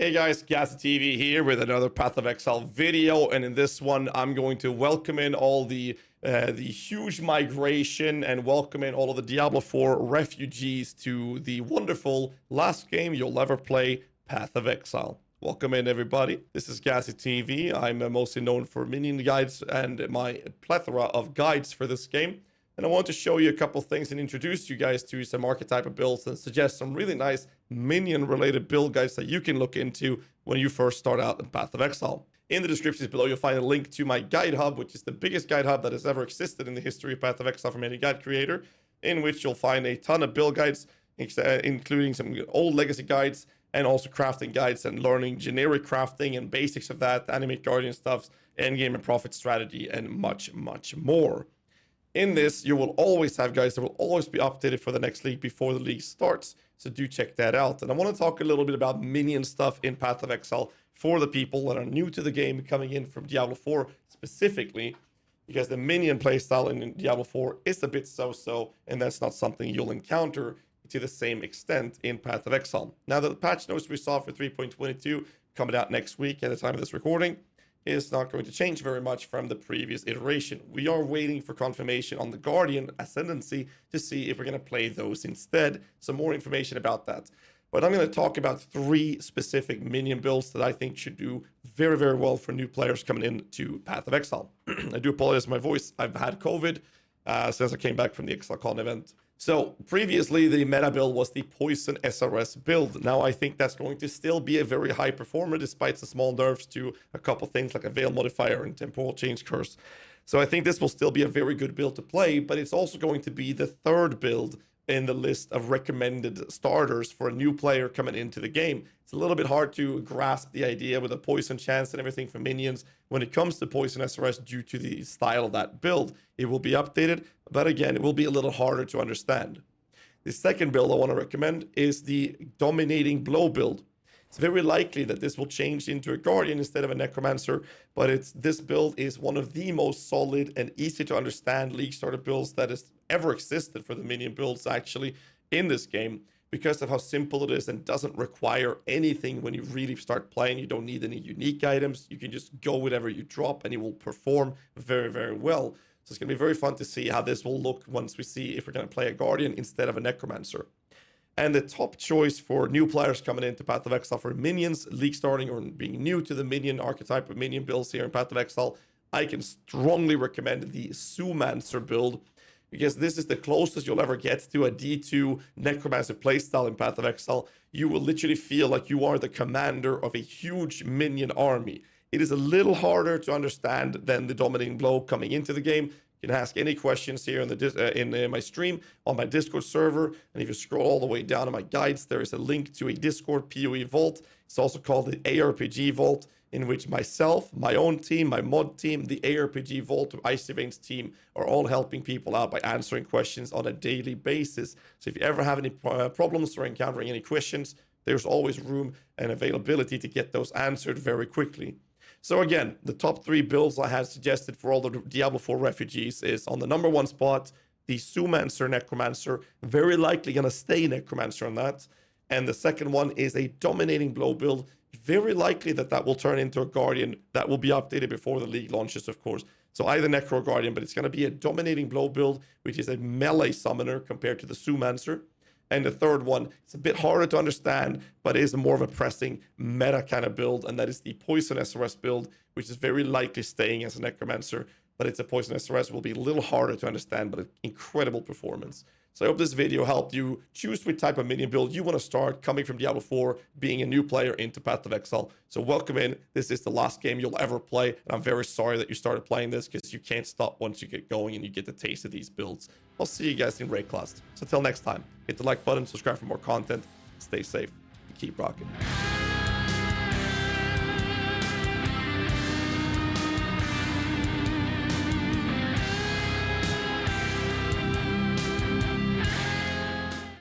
Hey guys, GHAZZY TV here with another Path of Exile video, and in this one I'm going to welcome in all the huge migration and welcome in all of the Diablo 4 refugees to the wonderful last game you'll ever play, Path of Exile. Welcome in everybody. This is GHAZZY TV. I'm mostly known for Minion guides and my plethora of guides for this game. And I want to show you a couple things and introduce you guys to some archetype of builds and suggest some really nice Minion related build guides that you can look into when you first start out in Path of Exile. In the descriptions below, you'll find a link to my guide hub, which is the biggest guide hub that has ever existed in the history of Path of Exile from any guide creator, in which you'll find a ton of build guides, including some old legacy guides and also crafting guides and learning generic crafting and basics of that, animate guardian stuffs, endgame and profit strategy, and much, much more. In this, you will always have guides that will always be updated for the next league before the league starts, so do check that out. And I want to talk a little bit about Minion stuff in Path of Exile for the people that are new to the game coming in from Diablo 4 specifically, because the Minion playstyle in Diablo 4 is a bit so-so, and that's not something you'll encounter to the same extent in Path of Exile. Now, the patch notes we saw for 3.22 coming out next week at the time of this recording is not going to change very much from the previous iteration. We are waiting for confirmation on the Guardian Ascendancy to see if we're going to play those instead. Some more information about that. But I'm going to talk about 3 specific Minion builds that I think should do very, very well for new players coming into Path of Exile. I do apologize for my voice. I've had COVID since I came back from the ExileCon event. So previously the meta build was the Poison SRS build. Now I think that's going to still be a very high performer despite the small nerfs to a couple things like a Veil Modifier and Temporal Change Curse. So I think this will still be a very good build to play, but it's also going to be the 3rd build in the list of recommended starters for a new player coming into the game. It's a little bit hard to grasp the idea with a poison chance and everything for minions when it comes to Poison SRS due to the style of that build. It will be updated, but again, it will be a little harder to understand. The second build I want to recommend is the Dominating Blow build. It's very likely that this will change into a Guardian instead of a Necromancer, but this build is one of the most solid and easy to understand League starter builds that has ever existed for the Minion builds actually in this game, because of how simple it is and doesn't require anything when you really start playing. You don't need any unique items. You can just go whatever you drop and it will perform very, very well. So it's going to be very fun to see how this will look once we see if we're going to play a Guardian instead of a Necromancer. And the top choice for new players coming into Path of Exile for Minions, League starting or being new to the Minion archetype of Minion builds here in Path of Exile, I can strongly recommend the Zoomancer build, because this is the closest you'll ever get to a D2 Necromancer playstyle in Path of Exile. You will literally feel like you are the commander of a huge Minion army. It is a little harder to understand than the Dominating Blow coming into the game. You can ask any questions here in my stream on my Discord server. And if you scroll all the way down in my guides, there is a link to a Discord PoE vault. It's also called the ARPG vault, in which myself, my own team, my mod team, the ARPG vault, Icy Veins team are all helping people out by answering questions on a daily basis. So if you ever have any problems or encountering any questions, there's always room and availability to get those answered very quickly. So again, the top 3 builds I have suggested for all the Diablo 4 refugees is on the number 1 spot, the Zoomancer Necromancer, very likely going to stay Necromancer on that. And the second one is a Dominating Blow build, very likely that will turn into a Guardian that will be updated before the league launches, of course. So either Necro or Guardian, but it's going to be a Dominating Blow build, which is a melee summoner compared to the Zoomancer. And the third one, it's a bit harder to understand, but is more of a pressing meta kind of build, and that is the Poison SRS build, which is very likely staying as a Necromancer, but it's a Poison SRS, will be a little harder to understand, but an incredible performance. So I hope this video helped you choose which type of Minion build you want to start coming from Diablo 4, being a new player into Path of Exile. So welcome in. This is the last game you'll ever play, and I'm very sorry that you started playing this, because you can't stop once you get going and you get the taste of these builds. I'll see you guys in raid class. So until next time, hit the like button, subscribe for more content, stay safe, and keep rocking.